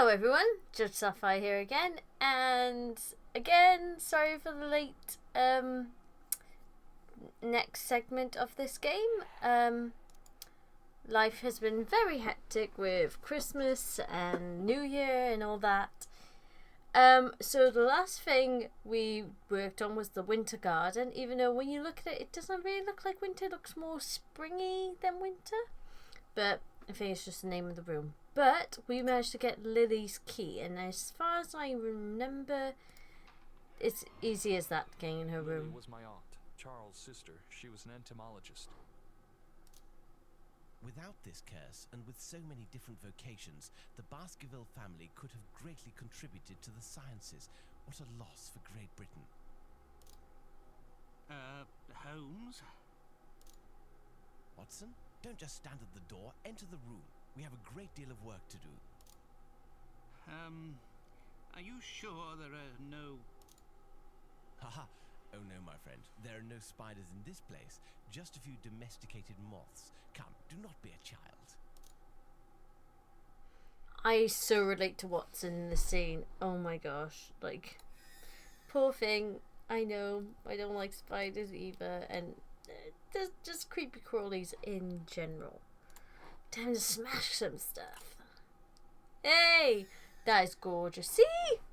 Hello everyone, Judge Sapphire here again, and again, sorry for the late next segment of this game. Life has been very hectic with Christmas and New Year and all that. So the last thing we worked on was the winter garden, even though when you look at it, it doesn't really look like winter, it looks more springy than winter. But I think it's just the name of the room. But we managed to get Lily's key, and as far as I remember, it's easy as that getting in her room. Lily was my aunt, Charles' sister. She was an entomologist. Without this curse, and with so many different vocations, the Baskerville family could have greatly contributed to the sciences. What a loss for Great Britain. Holmes? Watson, don't just stand at the door. Enter the room. We have a great deal of work to do. Are you sure there are no... Haha. Oh no, my friend. There are no spiders in this place. Just a few domesticated moths. Come, do not be a child. I so relate to Watson in the scene. Oh my gosh. Like, poor thing. I know. I don't like spiders either. And there's just creepy crawlies in general. Time to smash some stuff. Hey! That is gorgeous. See?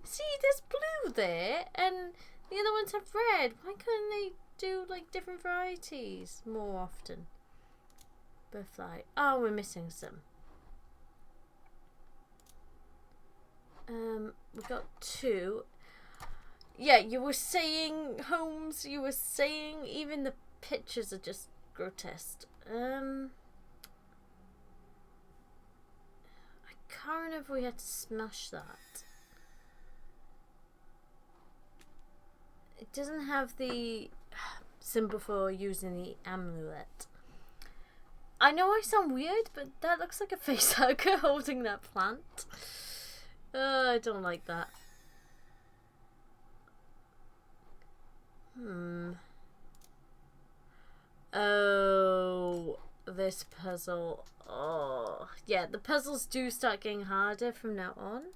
See, there's blue there. And the other ones have red. Why couldn't they do, like, different varieties more often? Butterfly. Oh, we're missing some. We got two. Yeah, you were saying, Holmes, you were saying even the pictures are just grotesque. I can't remember if we had to smash that. It doesn't have the symbol for using the amulet. I know I sound weird, but that looks like a facehugger holding that plant. I don't like that. Oh, this puzzle. Oh, yeah, the puzzles do start getting harder from now on.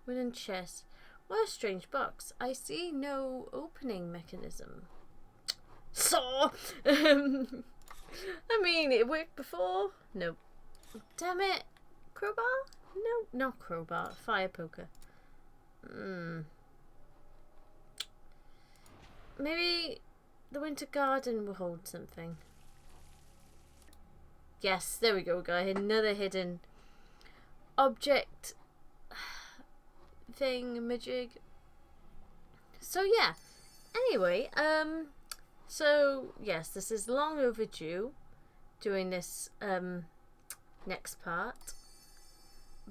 Wooden chest. What a strange box. I see no opening mechanism. Saw! I mean, it worked before. Nope. Damn it. Crowbar? No, not crowbar. Fire poker. Maybe the winter garden will hold something. Yes, there we go. We got another hidden object thing, majig. So yeah. Anyway, so yes, this is long overdue doing this next part.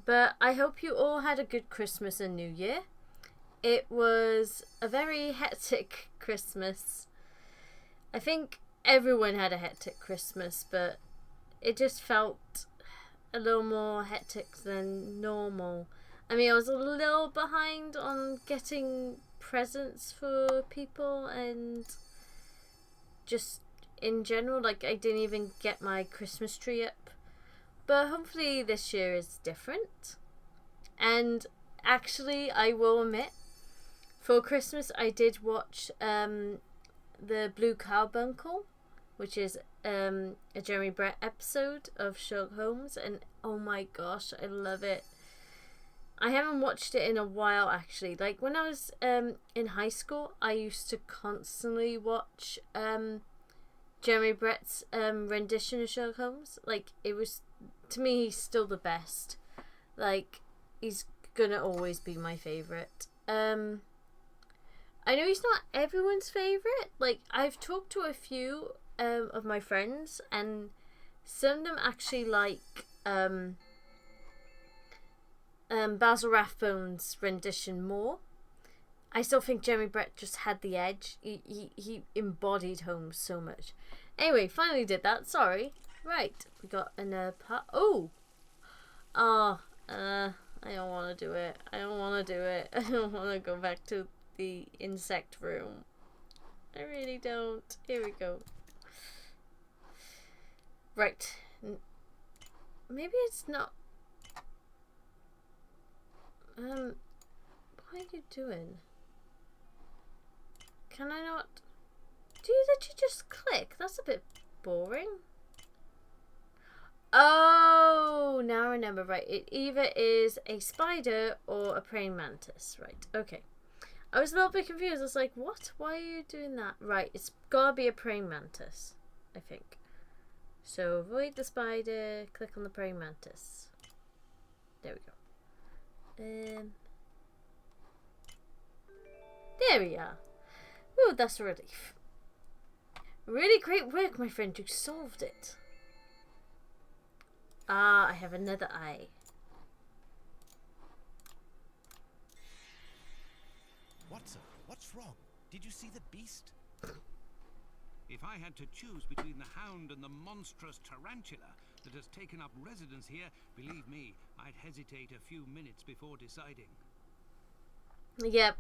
But I hope you all had a good Christmas and New Year. It was a very hectic Christmas. I think everyone had a hectic Christmas, but it just felt a little more hectic than normal. I mean, I was a little behind on getting presents for people and just in general. Like, I didn't even get my Christmas tree up. But hopefully this year is different. And actually, I will admit, for Christmas I did watch the Blue Carbuncle, which is a Jeremy Brett episode of Sherlock Holmes, and oh my gosh, I love it. I haven't watched it in a while actually. Like when I was in high school, I used to constantly watch Jeremy Brett's rendition of Sherlock Holmes. Like, it was, to me, he's still the best. Like, he's gonna always be my favourite. I know he's not everyone's favourite. Like, I've talked to a few of my friends, and some of them actually like Basil Rathbone's rendition more. I still think Jeremy Brett just had the edge. He embodied Holmes so much. Anyway, finally did that. Sorry. Right, we got another part. I don't want to do it. I don't want to do it. I don't want to go back to the insect room. I really don't. Here we go. Right. Maybe it's not What are you doing? Can I not? Do you literally just click? That's a bit boring. Oh, now I remember. Right, it either is a spider or a praying mantis. Right, okay. I was a little bit confused. I was like, what? Why are you doing that? Right, it's gotta be a praying mantis, I think. So avoid the spider, click on the praying mantis. There we go. There we are. Oh, that's a relief. Really great work, my friend. You solved it. Ah, I have another eye. Watson, what's wrong? Did you see the beast? If I had to choose between the Hound and the monstrous tarantula that has taken up residence here, believe me, I'd hesitate a few minutes before deciding. Yep,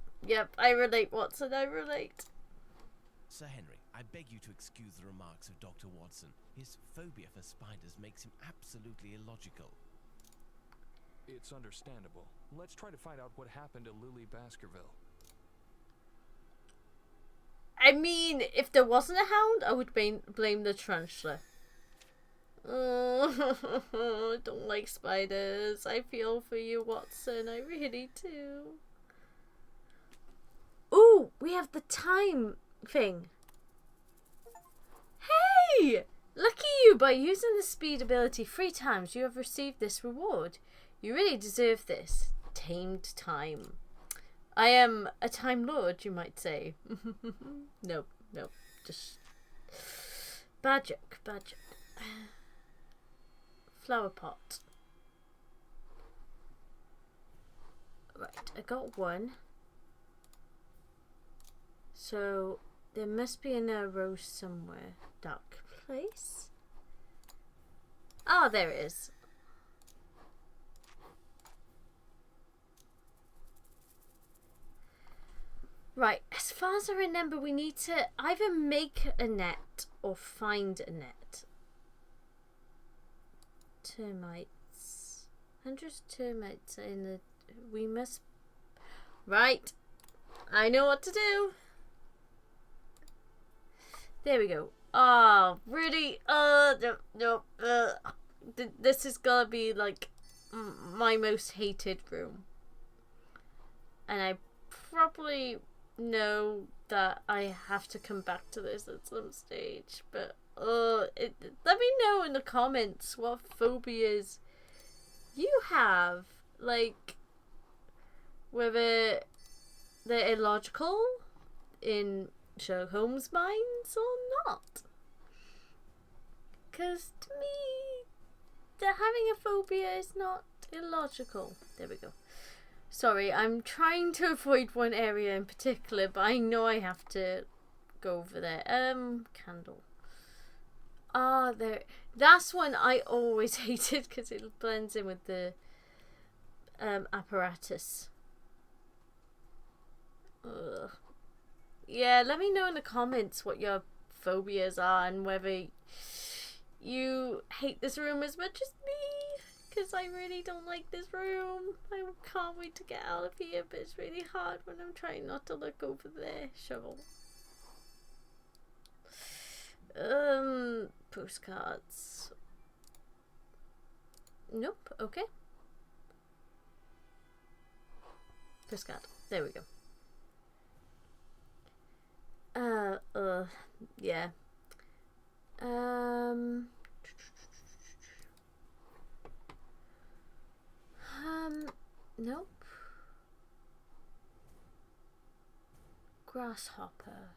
I relate, Watson, I relate. Sir Henry, I beg you to excuse the remarks of Dr. Watson. His phobia for spiders makes him absolutely illogical. It's understandable. Let's try to find out what happened to Lily Baskerville. I mean, if there wasn't a hound, I would blame the tarantula. I don't like spiders. I feel for you, Watson. I really do. Ooh, we have the time thing. Hey! Lucky you! By using the speed ability 3 times, you have received this reward. You really deserve this. Tamed time. I am a time lord, you might say. Nope, just bad joke. Flower pot. Right, I got 1. So there must be another rose somewhere. Dark place. Ah, there it is. Right, as far as I remember, we need to either make a net or find a net. Termites. Hundreds of termites in the... We must... Right. I know what to do. There we go. Oh, really? No. This is gonna be like my most hated room. And I probably know that I have to come back to this at some stage, but let me know in the comments what phobias you have, like whether they're illogical in Sherlock Holmes' minds or not. Because to me, having a phobia is not illogical. There we go. Sorry, I'm trying to avoid one area in particular, but I know I have to go over there. Candle. Ah, there. That's one I always hated because it blends in with the apparatus. Ugh. Yeah, let me know in the comments what your phobias are and whether you hate this room as much as me. Because I really don't like this room. I can't wait to get out of here, but it's really hard when I'm trying not to look over there. Shovel. Postcards. Nope, okay. Postcard. There we go. Yeah. Nope. Grasshopper.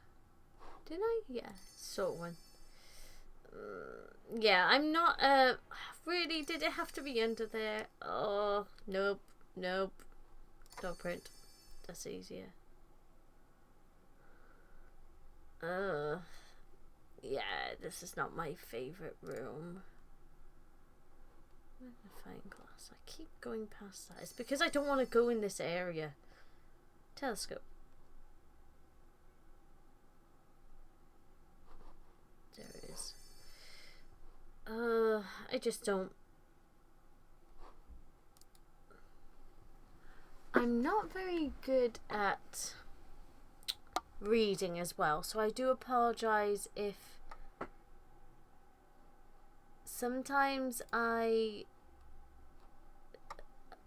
Did I? Yeah, sort one. Yeah, I'm not, really, did it have to be under there? Oh, nope. Dog print. That's easier. Yeah, this is not my favorite room. Magnifying glass. I keep going past that. It's because I don't want to go in this area. Telescope. There it is. I just don't. I I'm not very good at reading as well, so I do apologize if sometimes I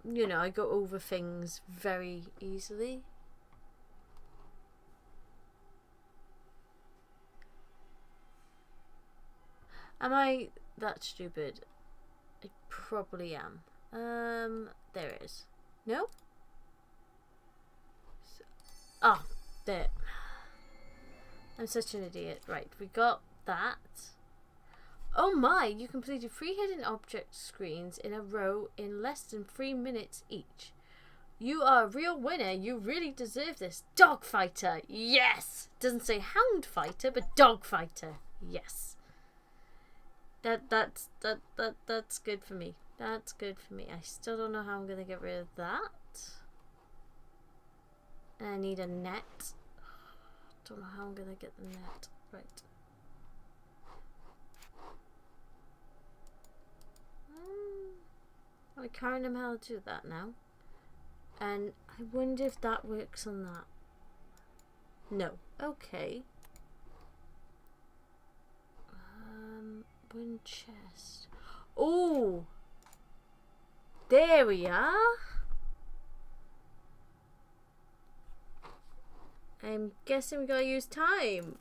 go over things very easily. Am I that stupid? I probably am. There it is. No? Oh, there. I'm such an idiot. Right, we got that. Oh my, you completed 3 hidden object screens in a row in less than 3 minutes each. You are a real winner. You really deserve this. Dog fighter. Yes! Doesn't say hound fighter, but dog fighter. Yes. That's good for me. That's good for me. I still don't know how I'm gonna get rid of that. And I need a net. Don't know how I'm gonna get the net. Right. I can't remember how to do that now. And I wonder if that works on that. No. Okay. One chest. Oh! There we are. I'm guessing we gotta use time.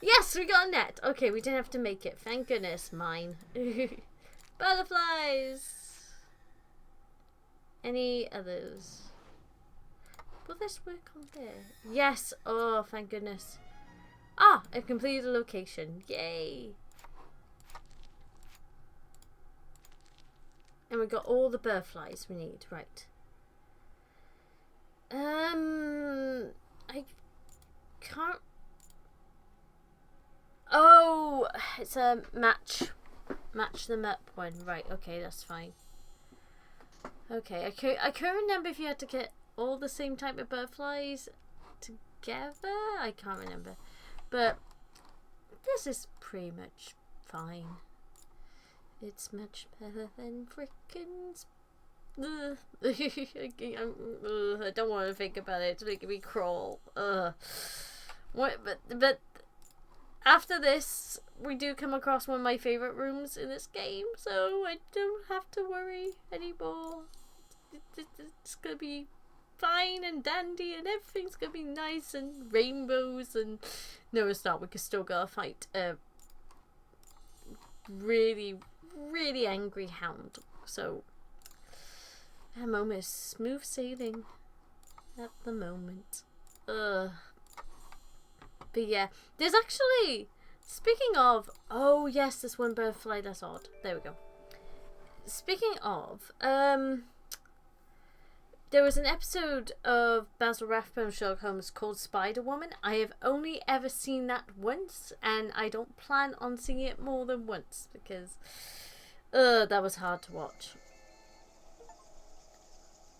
Yes, we got a net. Okay, we didn't have to make it. Thank goodness. Mine. Butterflies. Any others? Will this work on there? Yes. Oh, thank goodness. Ah, I've completed the location. Yay. And we got all the butterflies we need. Right. I can't. Oh, it's a match them up one. Right, okay, that's fine. Okay, I can't remember if you had to get all the same type of butterflies together. I can't remember. But this is pretty much fine. It's much better than frickin' I don't want to think about it. It's making me crawl. What? But after this, we do come across one of my favorite rooms in this game, so I don't have to worry anymore. It's gonna be fine and dandy, and everything's gonna be nice and rainbows. And no, it's not. We can still go fight a really, really angry hound. So at the moment, is smooth sailing. At the moment, But yeah, there's actually, speaking of, oh yes, this one butterfly that's odd. There we go. Speaking of, there was an episode of Basil Rathbone Sherlock Holmes called Spider Woman. I have only ever seen that once, and I don't plan on seeing it more than once because, that was hard to watch.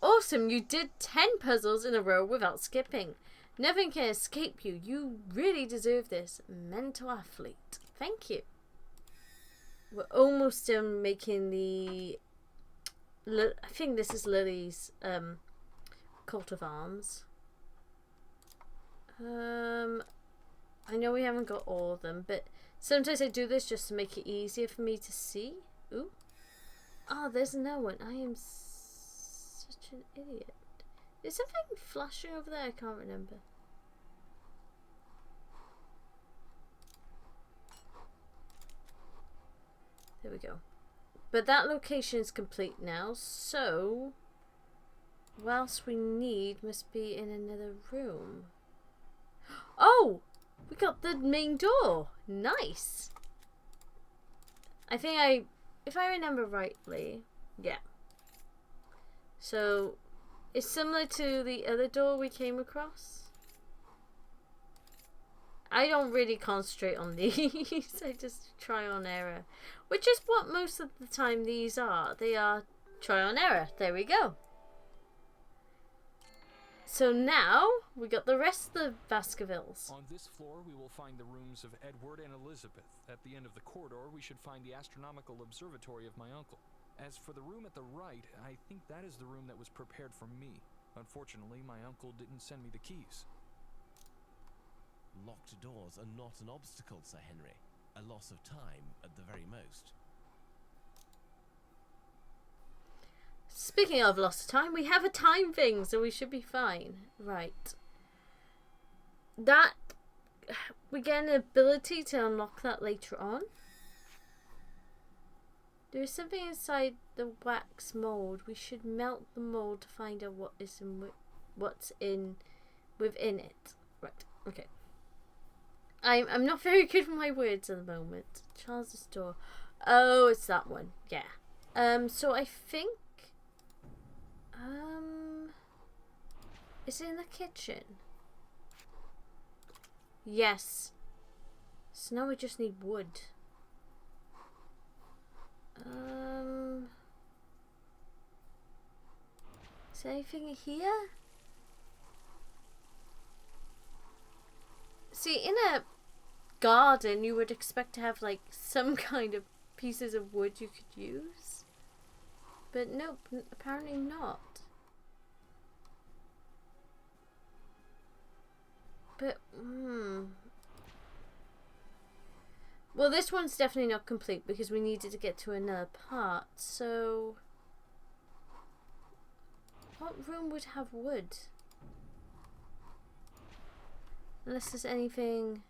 Awesome, you did 10 puzzles in a row without skipping. Nothing can escape you. You really deserve this. Mental athlete. Thank you. We're almost done making the... I think this is Lily's coat of arms. I know we haven't got all of them, but sometimes I do this just to make it easier for me to see. Ooh. Oh, there's no one. I am such an idiot. Is something flashing over there? I can't remember. There we go. But that location is complete now, so what else we need must be in another room. Oh! We got the main door. Nice. I think if I remember rightly, yeah. So it's similar to the other door we came across. I don't really concentrate on these. I just try on error. Which is what most of the time these are. They are try on error. There we go. So now we got the rest of the Baskervilles. On this floor we will find the rooms of Edward and Elizabeth. At the end of the corridor we should find the astronomical observatory of my uncle. As for the room at the right, I think that is the room that was prepared for me. Unfortunately, my uncle didn't send me the keys. Locked doors are not an obstacle, Sir Henry. A loss of time at the very most. Speaking of lost time, we have a time thing, so we should be fine. Right. That... We get an ability to unlock that later on. There is something inside the wax mold. We should melt the mold to find out what is what's within it. Right. Okay. I'm not very good with my words at the moment. Charles's door. Oh, it's that one. Yeah. So I think is it in the kitchen? Yes. So now we just need wood. Is there anything here? See, in a garden you would expect to have like some kind of pieces of wood you could use. But nope, apparently not. But, well, this one's definitely not complete because we needed to get to another part, so... What room would have wood? Unless there's anything...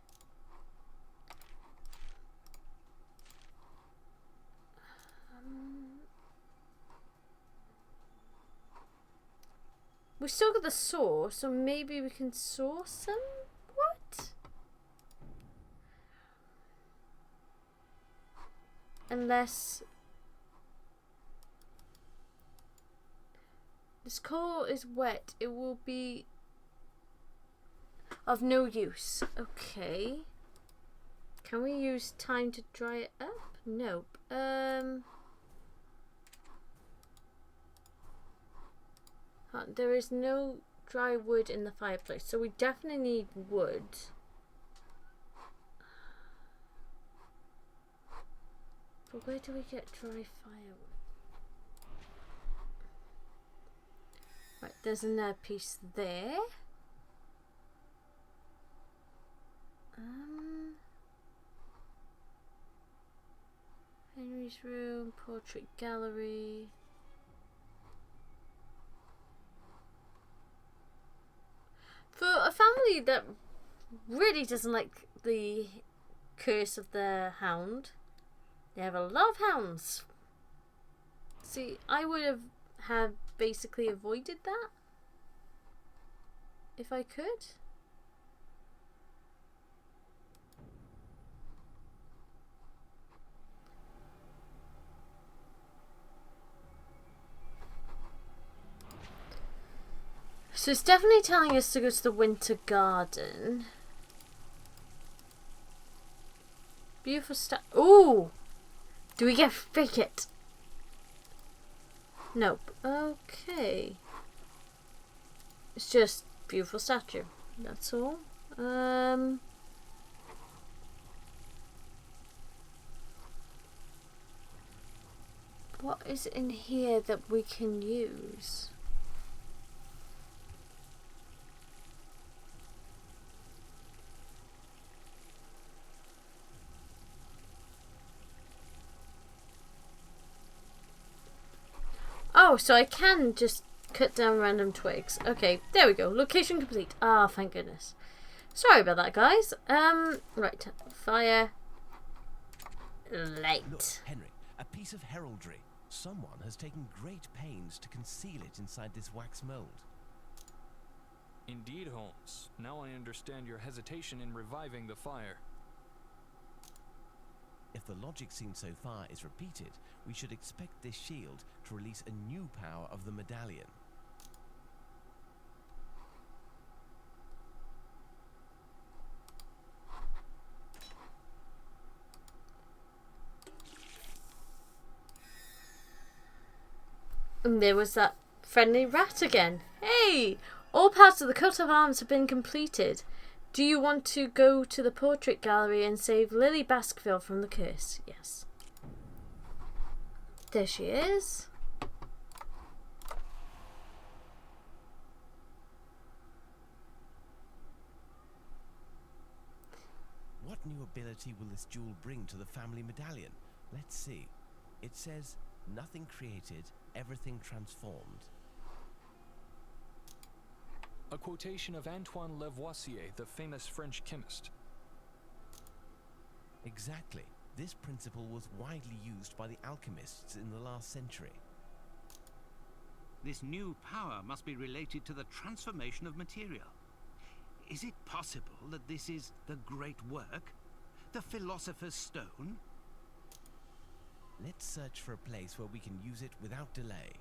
We still got the saw, so maybe we can saw some? What? Unless... This coal is wet. It will be of no use. Okay. Can we use time to dry it up? Nope. There is no dry wood in the fireplace, so we definitely need wood. But where do we get dry firewood? Right, there's another piece there. Henry's room, portrait gallery. For a family that really doesn't like the curse of the hound, they have a lot of hounds. See, I would have basically avoided that if I could. So it's definitely telling us to go to the winter garden. Beautiful stuff. Ooh! Do we get thicket? Nope. Okay. It's just beautiful statue. That's all. What is in here that we can use? Oh, so I can just cut down random twigs. Okay, there we go. Location complete. Ah, thank goodness. Sorry about that, guys. Right. Fire. Light. Look, Henry, a piece of heraldry. Someone has taken great pains to conceal it inside this wax mold. Indeed, Holmes. Now I understand your hesitation in reviving the fire. If the logic seen so far is repeated, we should expect this shield to release a new power of the medallion. And there was that friendly rat again. Hey! All parts of the coat of arms have been completed. Do you want to go to the portrait gallery and save Lily Baskerville from the curse? Yes. There she is. What new ability will this jewel bring to the family medallion? Let's see. It says, nothing created, everything transformed. A quotation of Antoine Lavoisier, the famous French chemist. Exactly. This principle was widely used by the alchemists in the last century. This new power must be related to the transformation of material. Is it possible that this is the great work? The Philosopher's Stone? Let's search for a place where we can use it without delay.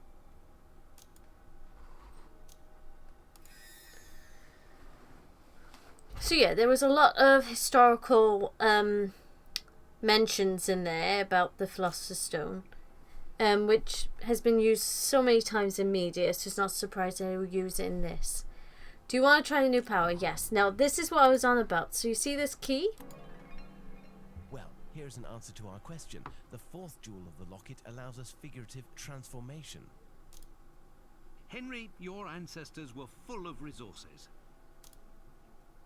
So yeah, there was a lot of historical mentions in there about the Philosopher's Stone, which has been used so many times in media, so it's not surprising they will use it in this. Do you want to try the new power? Yes. Now, this is what I was on about. So you see this key? Well, here's an answer to our question. The fourth jewel of the locket allows us figurative transformation. Henry, your ancestors were full of resources.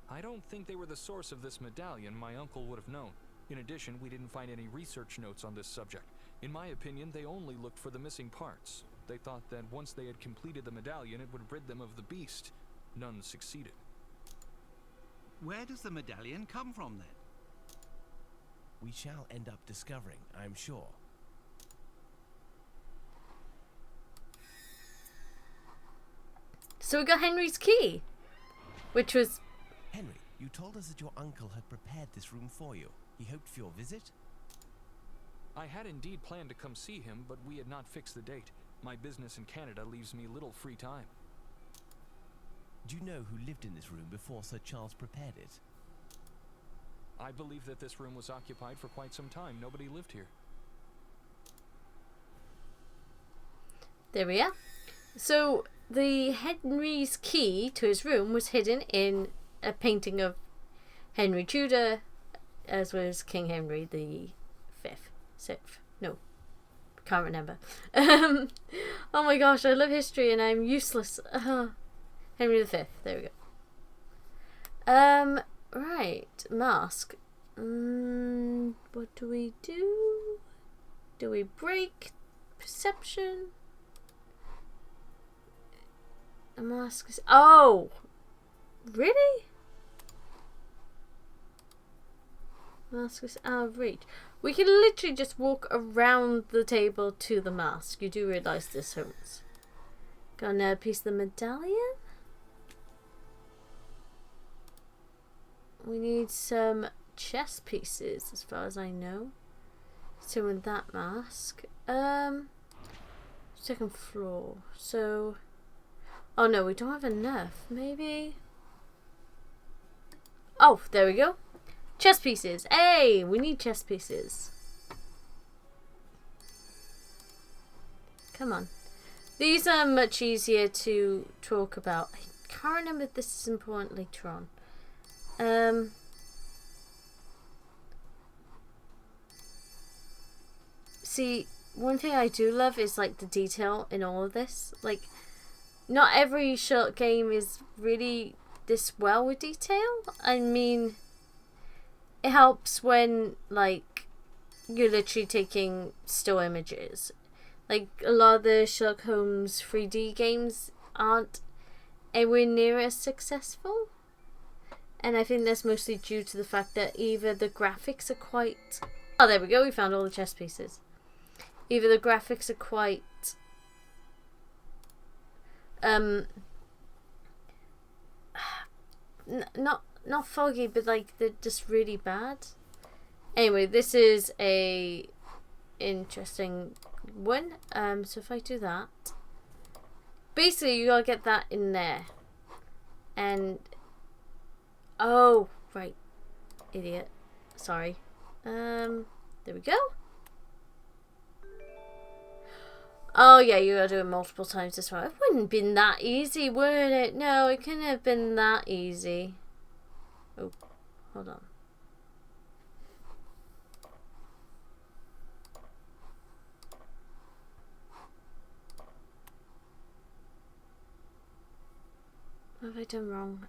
I don't think they were the source of this medallion. My uncle would have known. In addition, we didn't find any research notes on this subject. In my opinion, they only looked for the missing parts. They thought that once they had completed the medallion, it would rid them of the beast. None succeeded. Where does the medallion come from, then? We shall end up discovering, I'm sure. So we got Henry's key, which was... Henry, you told us that your uncle had prepared this room for you. He hoped for your visit? I had indeed planned to come see him, but we had not fixed the date. My business in Canada leaves me little free time. Do you know who lived in this room before Sir Charles prepared it? I believe that this room was occupied for quite some time. Nobody lived here. There we are. So the Henry's key to his room was hidden in a painting of Henry Tudor, as was King Henry the Fifth. Sixth. No. Can't remember. Oh my gosh, I love history and I'm useless. Henry V. There we go. Right. Mask. What do we do? Do we break? Perception? A mask is... Oh! Really? Mask is out of reach. We can literally just walk around the table to the mask. You do realise this, Holmes. Got another piece of the medallion? We need some chess pieces, as far as I know. So with that mask. Second floor. So... Oh no, we don't have enough. Maybe... Oh, there we go. Chess pieces. Hey, we need chess pieces. Come on. These are much easier to talk about. I can't remember if this is important later on. See, one thing I do love is like the detail in all of this. Like, not every short game is really this well with detail. I mean, it helps when like you're literally taking still images. Like a lot of the Sherlock Holmes 3D games aren't anywhere near as successful. And I think that's mostly due to the fact that either the graphics are quite... Oh, there we go. We found all the chess pieces. Either the graphics are quite... not foggy, but like they're just really bad. Anyway, this is a interesting one. So if I do that... Basically, you gotta get that in there. And... Oh, right. Idiot. Sorry. There we go. Oh, yeah, you gotta do it multiple times as well. It wouldn't have been that easy, would it? No, it couldn't have been that easy. Oh, hold on. What have I done wrong?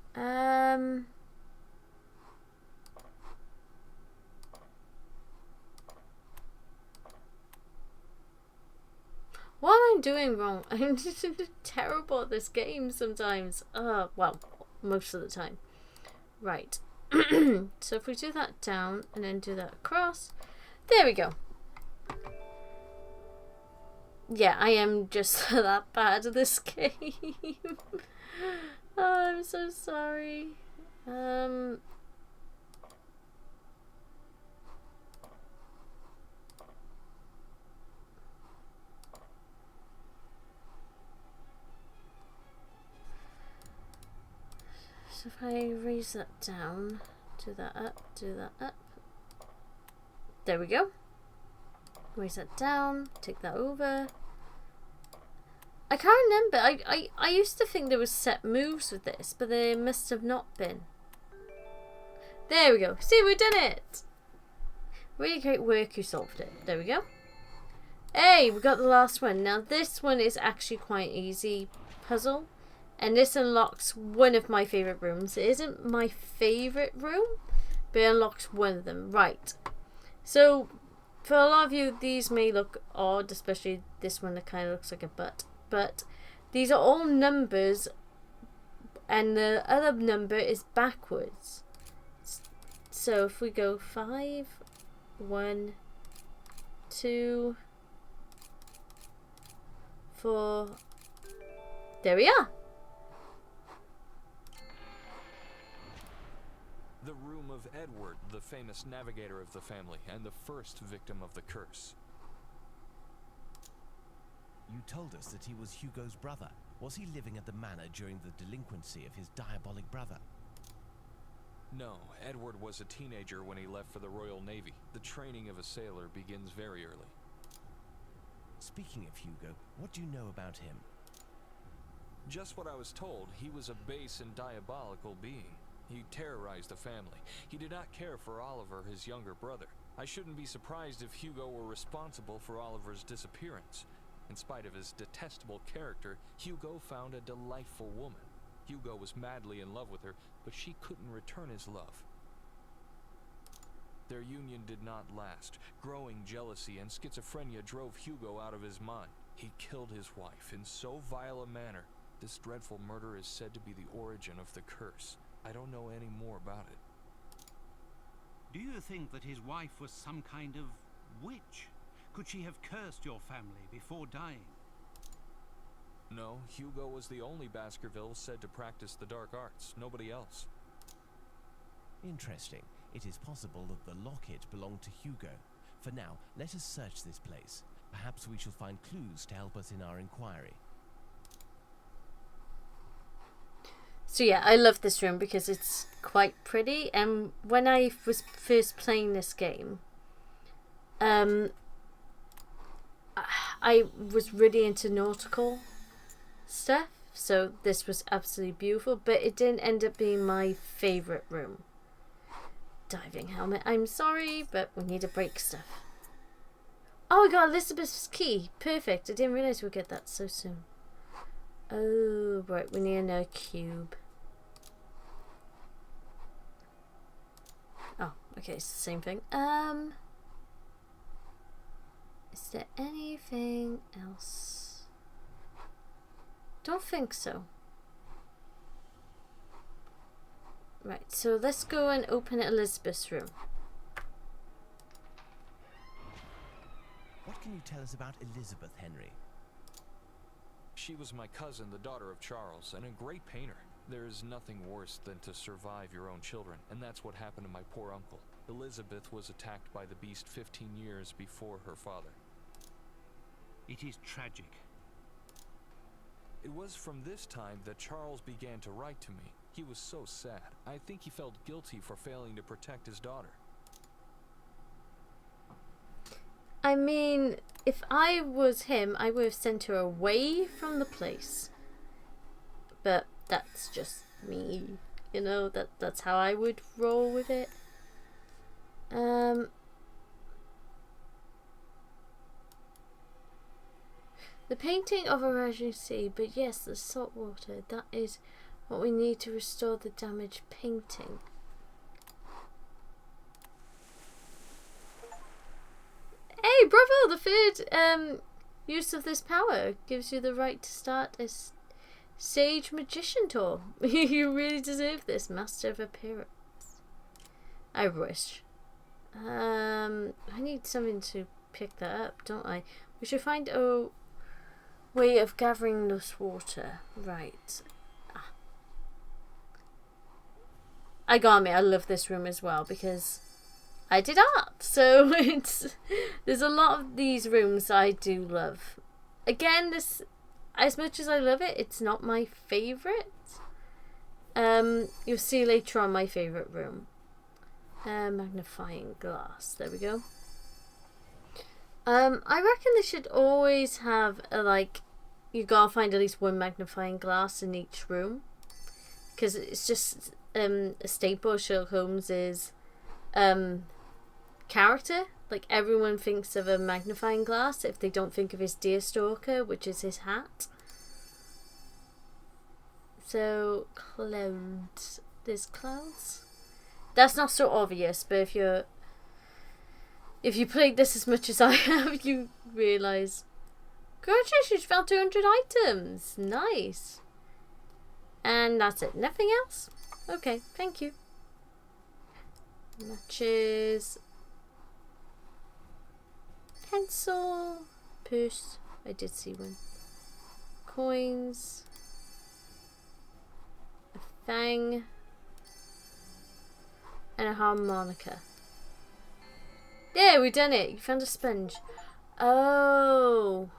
What am I doing wrong? I'm just terrible at this game sometimes. Well, most of the time. Right. So if we do that down and then do that across, there we go. Yeah, I am just that bad at this game. Oh, I'm so sorry. So if I raise that down, do that up. There we go. Raise that down, take that over. I can't remember. I used to think there was set moves with this, but there must have not been. There we go. See, we've done it. Really great work, you solved it. There we go. Hey, we got the last one. Now this one is actually quite easy puzzle. And this unlocks one of my favourite rooms. It isn't my favourite room, but it unlocks one of them. Right. So, for a lot of you, these may look odd, especially this one that kind of looks like a butt. But these are all numbers, and the other number is backwards. So if we go 5, 1, 2, 4, there we are. The room of Edward, the famous navigator of the family, and the first victim of the curse. You told us that he was Hugo's brother. Was he living at the manor during the delinquency of his diabolic brother? No, Edward was a teenager when he left for the Royal Navy. The training of a sailor begins very early. Speaking of Hugo, what do you know about him? Just what I was told. He was a base and diabolical being. He terrorized the family. He did not care for Oliver, his younger brother. I shouldn't be surprised if Hugo were responsible for Oliver's disappearance. In spite of his detestable character, Hugo found a delightful woman. Hugo was madly in love with her, but she couldn't return his love. Their union did not last. Growing jealousy and schizophrenia drove Hugo out of his mind. He killed his wife in so vile a manner. This dreadful murder is said to be the origin of the curse. I don't know any more about it. Do you think that his wife was some kind of witch? Could she have cursed your family before dying? No, Hugo was the only Baskerville said to practice the dark arts. Nobody else. Interesting. It is possible that the locket belonged to Hugo. For now, let us search this place. Perhaps we shall find clues to help us in our inquiry. So yeah, I love this room because it's quite pretty. And when I was first playing this game, I was really into nautical stuff, so this was absolutely beautiful, but it didn't end up being my favourite room. Diving helmet, I'm sorry, but we need to break stuff. Oh, we got Elizabeth's key. Perfect. I didn't realise we'd get that so soon. Oh, right, we need another cube. Oh, okay, it's the same thing. Is there anything else? Don't think so. Right, so let's go and open Elizabeth's room. What can you tell us about Elizabeth, Henry? She was my cousin, the daughter of Charles, and a great painter. There is nothing worse than to survive your own children, and that's what happened to my poor uncle. Elizabeth was attacked by the beast 15 years before her father. It is tragic. It was from this time that Charles began to write to me. He was so sad. I think he felt guilty for failing to protect his daughter. I mean, if I was him, I would have sent her away from the place. But that's just me. You know, that's how I would roll with it. The painting of a rising sea, but yes, the salt water, that is what we need to restore the damaged painting. Hey, bravo! The third use of this power gives you the right to start a Sage Magician tour. You really deserve this, Master of Appearance. I wish. I need something to pick that up, don't I? We should find a way of gathering this water. Right. I got me. I love this room as well because I did art. So there's a lot of these rooms I do love. Again, this, as much as I love it, it's not my favourite. You'll see later on my favourite room. Magnifying glass. There we go. I reckon they should always have you gotta find at least one magnifying glass in each room, because it's just a staple of Sherlock Holmes's character. Like, everyone thinks of a magnifying glass if they don't think of his deerstalker, which is his hat. So clouds. There's clouds. That's not so obvious, but if you played this as much as I have, you realise, congratulations, you found 200 items. Nice. And that's it. Nothing else? Okay, thank you. Matches. Pencil. Purse. I did see one. Coins. A fang. And a harmonica. Yeah, we done it. You found a sponge. Oh.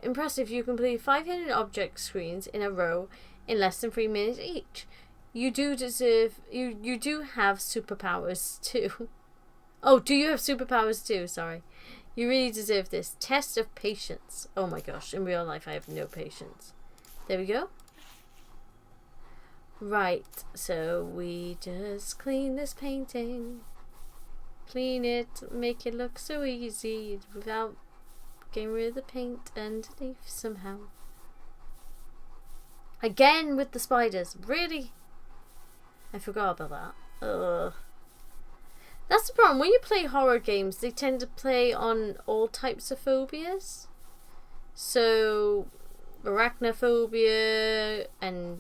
Impressive. You completed 5 hidden object screens in a row in less than 3 minutes each. You do deserve... You do have superpowers too. Oh, do you have superpowers too? Sorry. You really deserve this. Test of patience. Oh my gosh. In real life, I have no patience. There we go. Right, so we just clean this painting. Clean it, make it look so easy without getting rid of the paint underneath somehow. Again with the spiders, really? I forgot about that. Ugh. That's the problem. When you play horror games, they tend to play on all types of phobias. So, arachnophobia and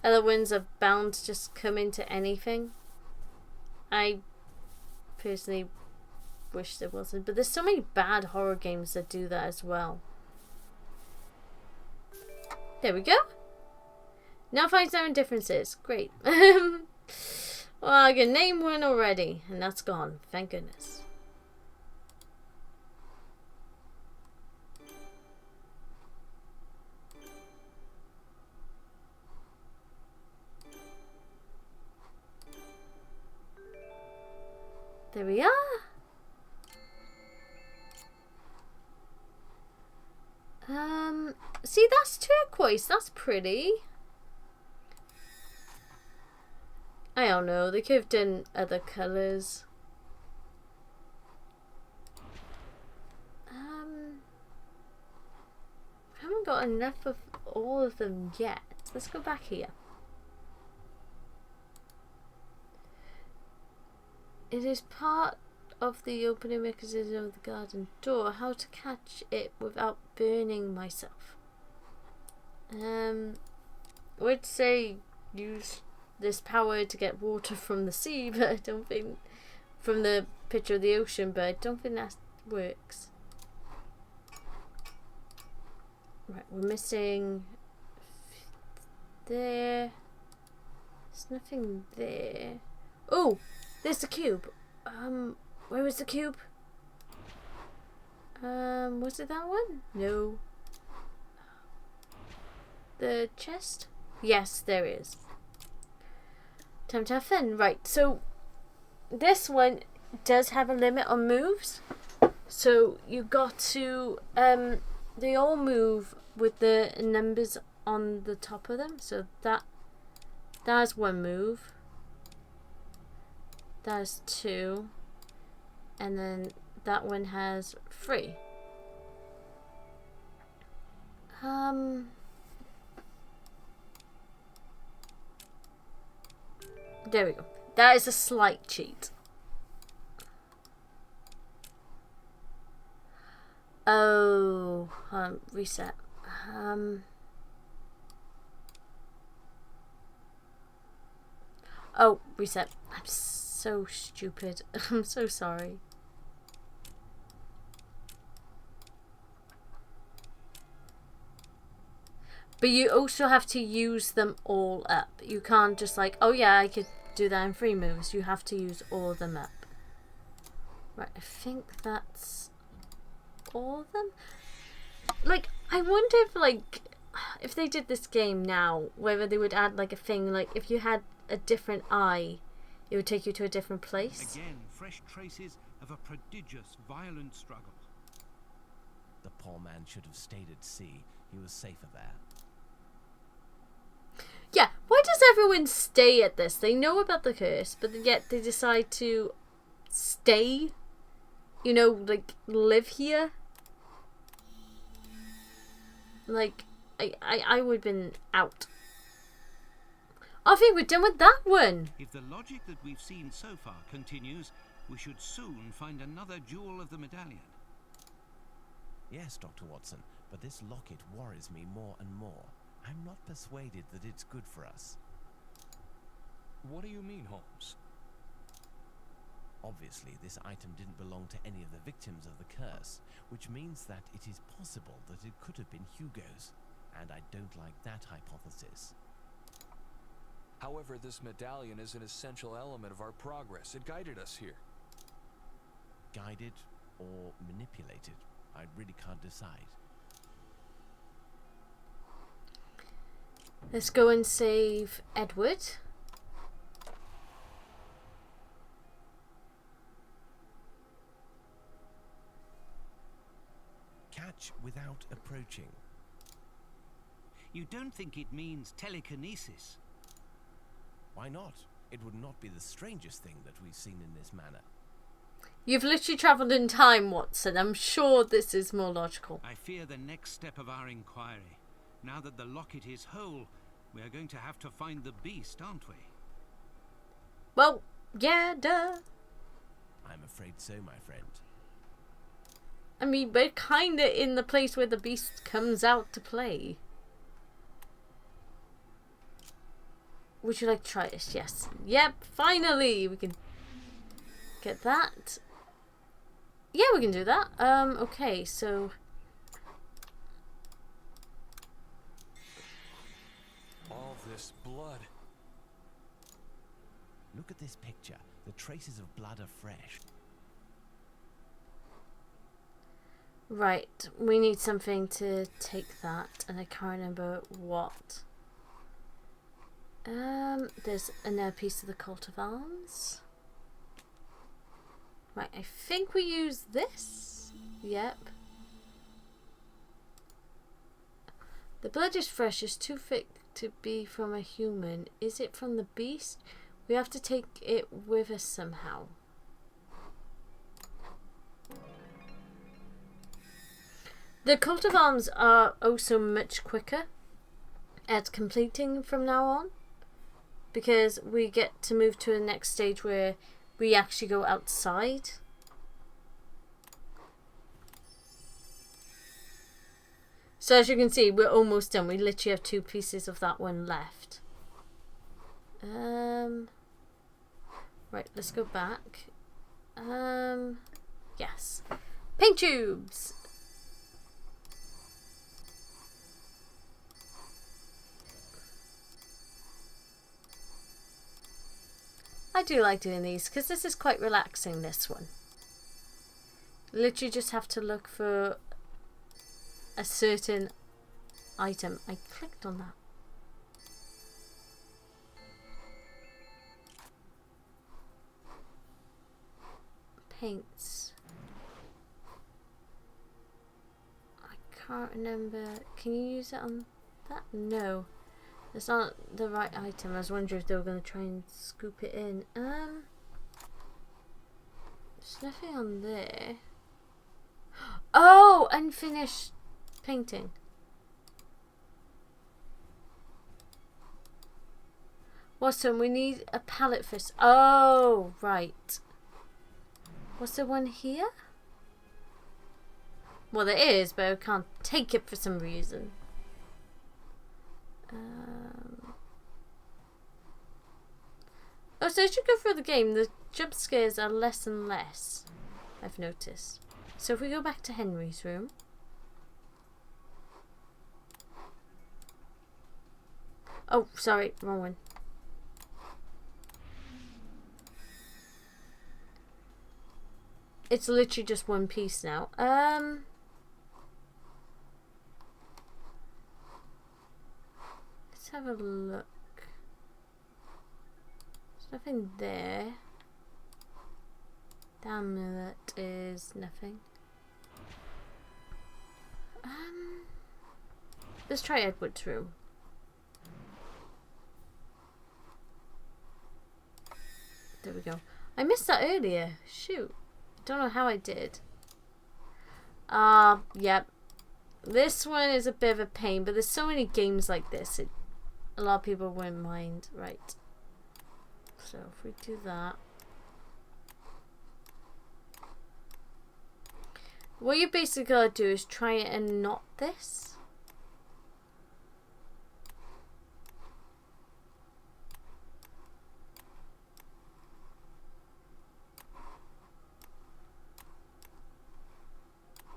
other ones are bound to just come into anything. I personally wish there wasn't, but there's so many bad horror games that do that as well. There we go. Now find 7 differences. Great. Well, I can name one already, and that's gone. Thank goodness. There we are. See, that's turquoise. That's pretty. I don't know. They could have done other colours. I haven't got enough of all of them yet. Let's go back here. It is part of the opening mechanism of the garden door. How to catch it without burning myself. I would say use this power to get water from the sea, but I don't think, from the picture of the ocean, but I don't think that works. Right, we're missing there. There's nothing there. Oh, there's the cube. Where was the cube? Was it that one? No. The chest? Yes, there is. Time to have fun. Right, so this one does have a limit on moves. So you got to, they all move with the numbers on the top of them. So that's one move. That's 2. And then that one has 3. There we go. That is a slight cheat. Oh, reset. Oh, reset. I'm so stupid. I'm so sorry. But you also have to use them all up. You can't just like, oh yeah, I could do that in 3 moves. You have to use all of them up. Right, I think that's all of them. Like, I wonder if like, if they did this game now, whether they would add like a thing, like if you had a different eye, it would take you to a different place. Again, fresh traces of a prodigious, violent struggle. The poor man should have stayed at sea. He was safer there. Yeah, why does everyone stay at this? They know about the curse, but yet they decide to stay, you know, like live here. Like, I would have been out. I think we're done with that one. If the logic that we've seen so far continues, we should soon find another jewel of the medallion. Yes, Dr. Watson, but this locket worries me more and more. I'm not persuaded that it's good for us. What do you mean, Holmes? Obviously, this item didn't belong to any of the victims of the curse, which means that it is possible that it could have been Hugo's, and I don't like that hypothesis. However, this medallion is an essential element of our progress. It guided us here. Guided or manipulated? I really can't decide. Let's go and save Edward. Catch without approaching. You don't think it means telekinesis? Why not? It would not be the strangest thing that we've seen in this manner. You've literally travelled in time, Watson. I'm sure this is more logical. I fear the next step of our inquiry. Now that the locket is whole, we are going to have to find the beast, aren't we? Well, yeah, duh. I'm afraid so, my friend. I mean, we're kinda in the place where the beast comes out to play. Would you like to try this? Yes. Yep, finally! We can get that. Yeah, we can do that. Okay, so... All this blood. Look at this picture. The traces of blood are fresh. Right, we need something to take that, and I can't remember what. There's another piece of the coat of arms. Right, I think we use this. Yep. The blood is fresh, it's too thick to be from a human. Is it from the beast? We have to take it with us somehow. The coat of arms are also much quicker at completing from now on, because we get to move to the next stage where we actually go outside. So as you can see, we're almost done. We literally have 2 pieces of that one left. Right, let's go back. Yes. Paint tubes! I do like doing these because this is quite relaxing, this one. Literally just have to look for a certain item. I clicked on that. Paints. I can't remember. Can you use it on that? No. It's not the right item. I was wondering if they were going to try and scoop it in. There's nothing on there. Oh, unfinished painting. Bottom, we need a pallet first. Oh, right. Was there one here? Well, there is, but I can't take it for some reason. Oh, so as you go through the game, the jump scares are less and less, I've noticed. So if we go back to Henry's room. Oh, sorry, wrong one. It's literally just one piece now. Let's have a look. There's nothing there. The amulet is nothing. Let's try Edward's room. There we go. I missed that earlier. Shoot. Don't know how I did. Yep. This one is a bit of a pain, but there's so many games like this. A lot of people won't mind. Right. So if we do that. What you basically gotta do is try and knot this.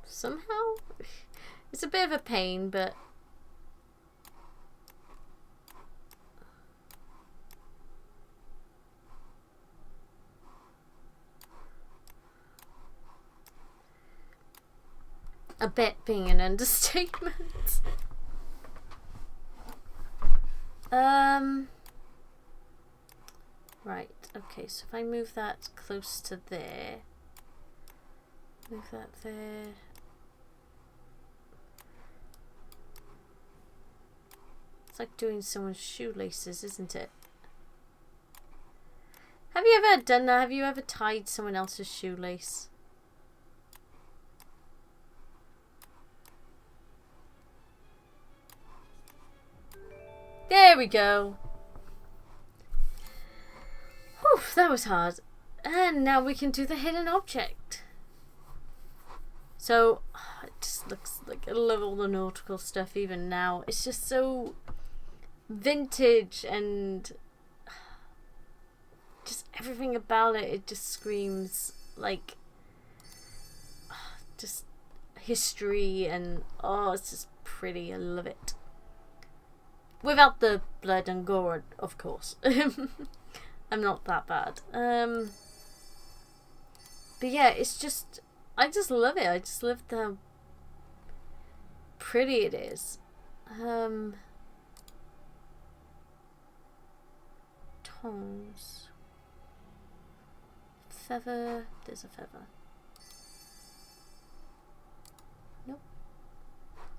Somehow. It's a bit of a pain, but a bit being an understatement. Right, okay, so if I move that close to there, move that there. It's like doing someone's shoelaces, isn't it? Have you ever done that? Have you ever tied someone else's shoelace? There we go. Whew, that was hard. And now we can do the hidden object. So, it just looks like I love all the nautical stuff even now. It's just so vintage and just everything about it. It just screams like just history and oh, it's just pretty. I love it. Without the blood and gore, of course. I'm not that bad. But yeah, it's just I just love it. I just love how pretty it is. Tongs. Feather. There's a feather. Nope.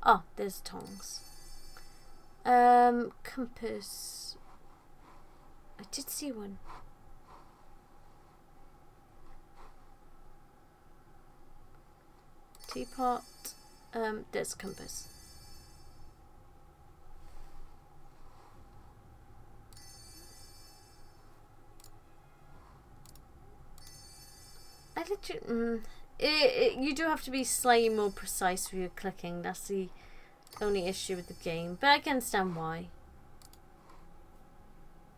Oh, there's tongs. Compass. I did see one. Teapot. There's a compass. I literally, you do have to be slightly more precise with your clicking. That's the only issue with the game, but I can understand why.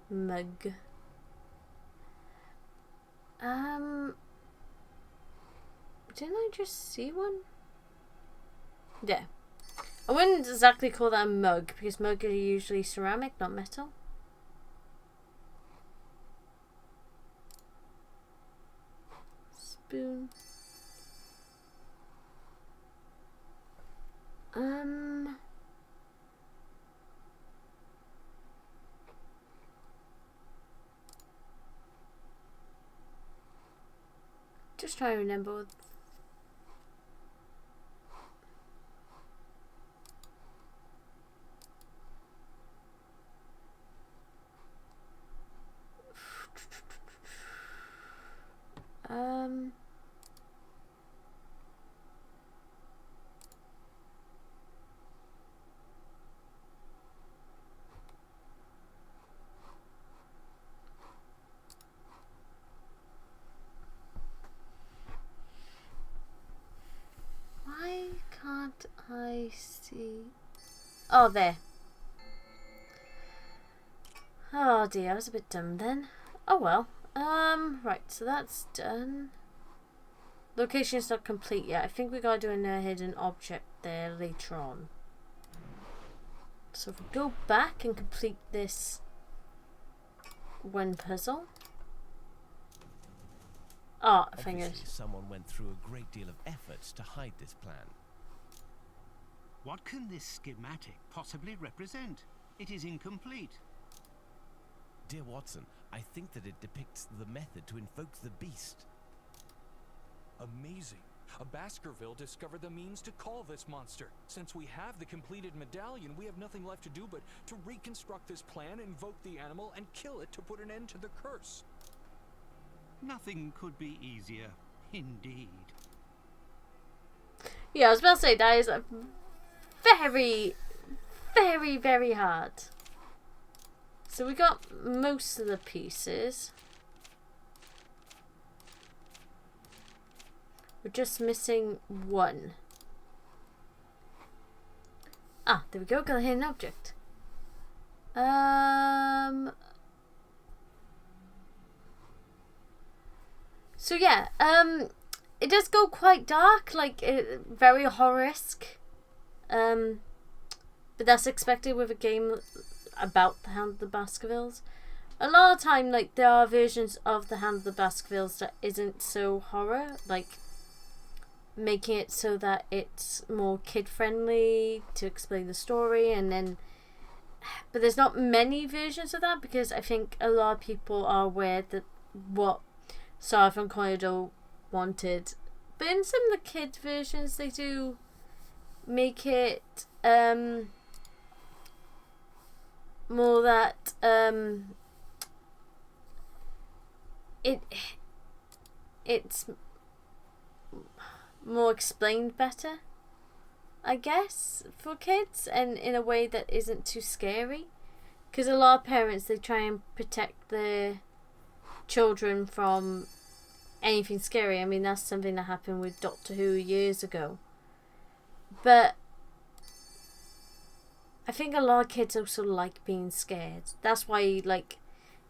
Mug. Didn't I just see one? Yeah. I wouldn't exactly call that a mug because mug are usually ceramic, not metal. Spoon. Just trying to remember. Oh, there. Oh dear, I was a bit dumb then. Oh well. Right, so that's done. Location is not complete yet. I think we gotta do a hidden object there later on. So if we go back and complete this one puzzle. Oh, fingers. Obviously, someone went through a great deal of effort to hide this plan. What can this schematic possibly represent? It is incomplete. Dear Watson, I think that it depicts the method to invoke the beast. Amazing. A Baskerville discovered the means to call this monster. Since we have the completed medallion, we have nothing left to do but to reconstruct this plan, invoke the animal, and kill it to put an end to the curse. Nothing could be easier, indeed. Yeah, I was about to say, that is a very, very, very hard. So we got most of the pieces. We're just missing one. Ah, there we go, got a hidden object. So yeah, it does go quite dark, like very horror-esque. But that's expected with a game about the Hound of the Baskervilles. A lot of time, like, there are versions of the Hound of the Baskervilles that isn't so horror, like making it so that it's more kid-friendly to explain the story, and then, but there's not many versions of that because I think a lot of people are aware that what Sarah Corridor wanted. But in some of the kids versions, they do make it more that it's more explained better, I guess, for kids, and in a way that isn't too scary, because a lot of parents, they try and protect their children from anything scary. I mean, that's something that happened with Doctor Who years ago, but I think a lot of kids also like being scared. That's why, like,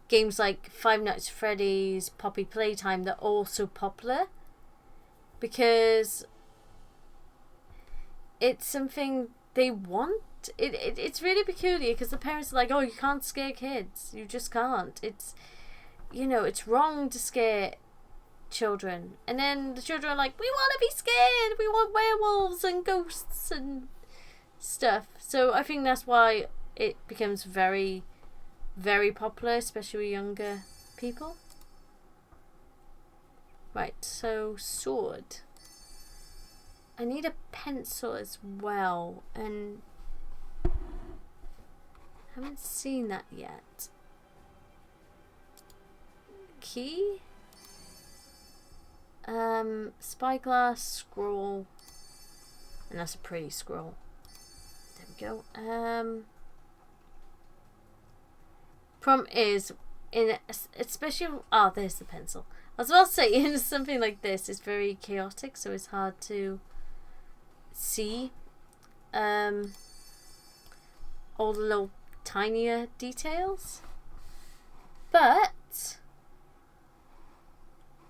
games like Five Nights at Freddy's, Poppy Playtime, they're all so popular, because it's something they want. It's really peculiar, because the parents are like, oh, you can't scare kids. You just can't. It's, you know, it's wrong to scare children. And then the children are like, we want to be scared. We want werewolves and ghosts and stuff. So I think that's why it becomes very, very popular, especially with younger people. Right, so sword. I need a pencil as well, and I haven't seen that yet. Key? Spyglass, scroll, and that's a pretty scroll. There we go. Problem is, in especially, oh, there's the pencil. I was about to say, in something like this, it's very chaotic, so it's hard to see all the little tinier details. But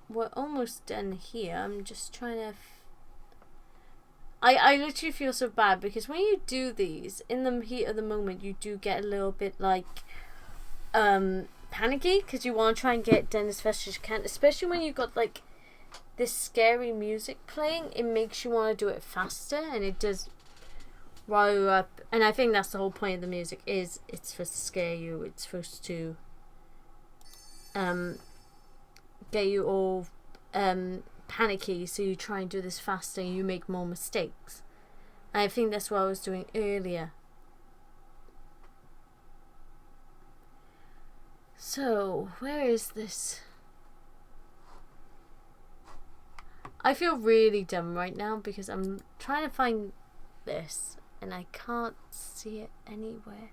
we're almost done here. I'm just trying to... I literally feel so bad, because when you do these, in the heat of the moment, you do get a little bit, like, panicky, because you want to try and get it done as fast as you can, especially when you've got, like, this scary music playing. It makes you want to do it faster, and it does rile you up. And I think that's the whole point of the music, is it's supposed to scare you. It's supposed to get you all panicky, so you try and do this faster and you make more mistakes. And I think that's what I was doing earlier. So, where is this? I feel really dumb right now, because I'm trying to find this and I can't see it anywhere.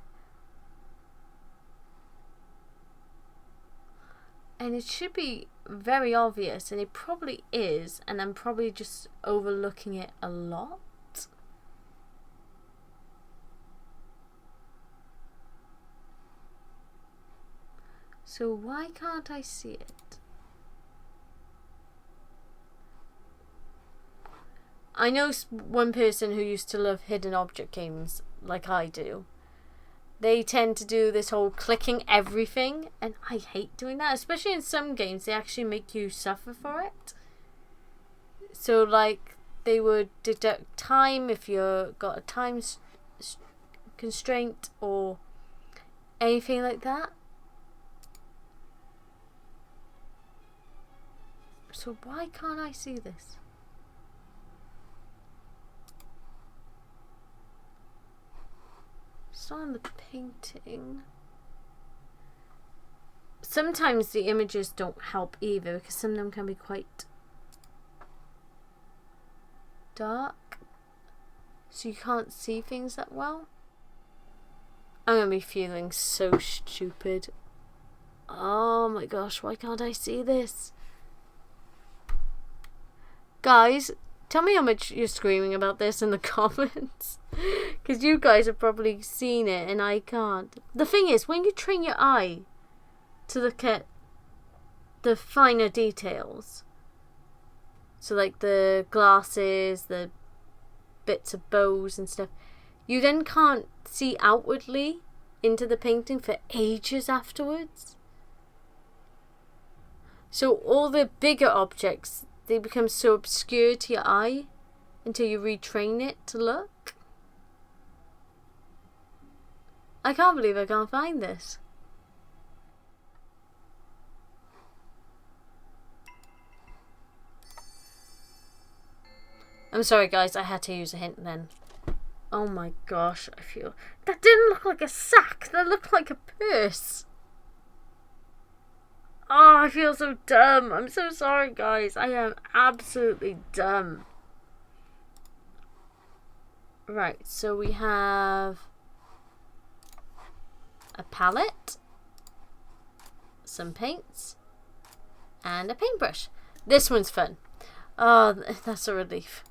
And it should be very obvious, and it probably is, and I'm probably just overlooking it a lot. So why can't I see it? I know one person who used to love hidden object games like I do. They tend to do this whole clicking everything, and I hate doing that, especially in some games. They actually make you suffer for it. So like they would deduct time if you've got a time constraint or anything like that. So why can't I see this? It's not on the painting. Sometimes the images don't help either because some of them can be quite dark, so you can't see things that well. I'm gonna be feeling so stupid. Oh my gosh, why can't I see this? Guys, tell me how much you're screaming about this in the comments. Because you guys have probably seen it and I can't. The thing is, when you train your eye to look at the finer details, so like the glasses, the bits of bows and stuff, you then can't see outwardly into the painting for ages afterwards. So all the bigger objects, they become so obscure to your eye until you retrain it to look. I can't believe I can't find this. I'm sorry guys, I had to use a hint then. Oh my gosh, I feel... That didn't look like a sack, that looked like a purse. Oh, I feel so dumb. I'm so sorry guys, I am absolutely dumb. Right, so we have a palette, some paints, and a paintbrush. This one's fun. Oh, that's a relief.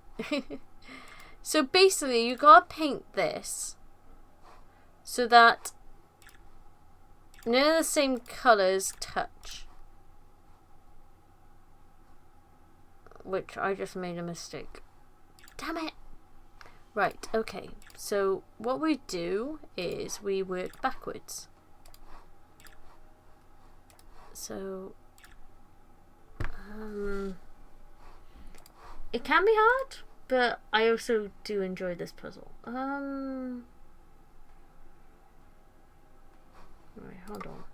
So basically, you gotta paint this so that none of the same colours touch. Which I just made a mistake. Damn it! Right, okay. So what we do is we work backwards. So it can be hard, but I also do enjoy this puzzle. Right, hold on.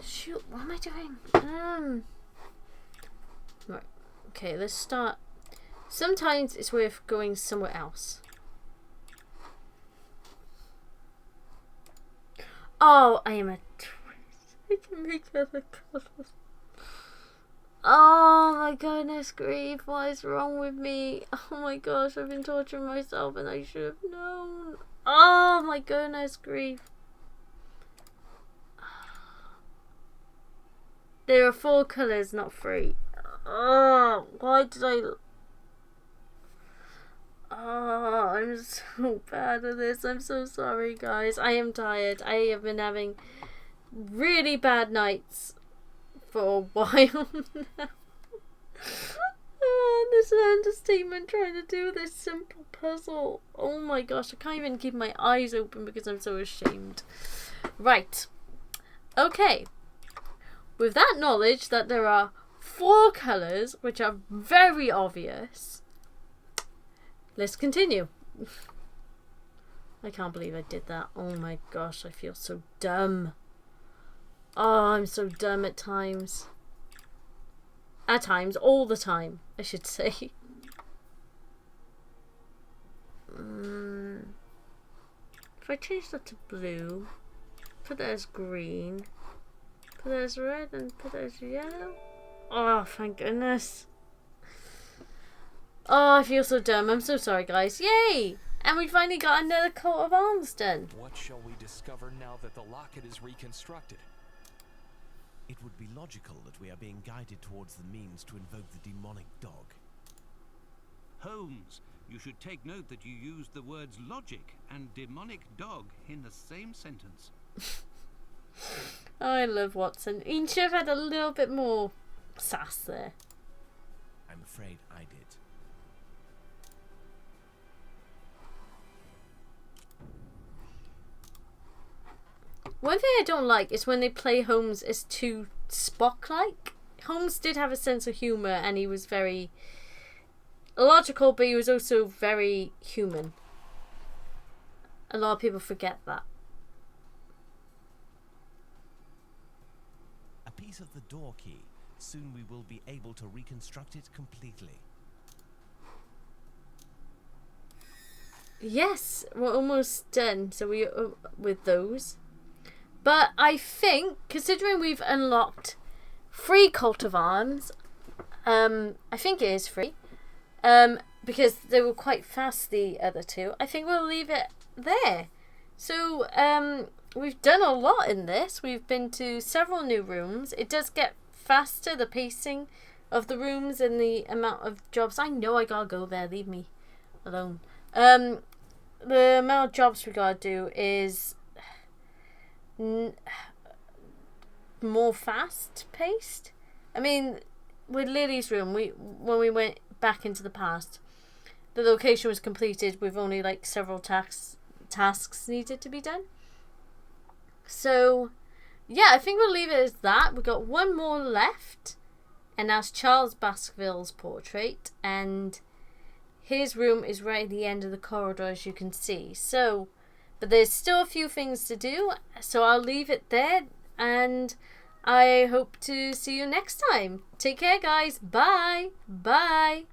Shoot, what am I doing? Right, okay, let's start. Sometimes it's worth going somewhere else. Oh, I am a twist. I can make other colours. Oh my goodness grief, what is wrong with me? Oh my gosh, I've been torturing myself and I should have known. Oh my goodness grief. There are 4 colours, not 3. Oh, why did I... Oh, I'm so bad at this. I'm so sorry, guys. I am tired. I have been having really bad nights for a while now. Oh, this is an understatement trying to do this simple puzzle. Oh my gosh, I can't even keep my eyes open because I'm so ashamed. Right. Okay. With that knowledge that there are 4 colours, which are very obvious, let's continue. I can't believe I did that. Oh my gosh, I feel so dumb. Oh, I'm so dumb at times. At times, all the time, I should say. If I change that to blue, put that as green, put that as red, and put that as yellow. Oh, thank goodness. Oh, I feel so dumb. I'm so sorry, guys. Yay! And we finally got another coat of arms done. What shall we discover now that the locket is reconstructed? It would be logical that we are being guided towards the means to invoke the demonic dog. Holmes, you should take note that you used the words logic and demonic dog in the same sentence. I love Watson. He should have had a little bit more sass there. I'm afraid I did. One thing I don't like is when they play Holmes as too Spock-like. Holmes did have a sense of humour and he was very logical, but he was also very human. A lot of people forget that. A piece of the door key. Soon we will be able to reconstruct it completely. Yes, we're almost done. So we with those. But I think, considering we've unlocked 3 coat of arms, I think it is 3, because they were quite fast, the other 2. I think we'll leave it there. So we've done a lot in this. We've been to several new rooms. It does get faster, the pacing of the rooms and the amount of jobs. I know I gotta go there. Leave me alone. The amount of jobs we gotta do is more fast paced. I mean, with Lily's room, when we went back into the past, the location was completed with only like several tasks needed to be done. So yeah, I think we'll leave it as that. We've got one more left, and that's Charles Baskerville's portrait, and his room is right at the end of the corridor, as you can see. So, but there's still a few things to do, so I'll leave it there, and I hope to see you next time. Take care, guys. Bye. Bye.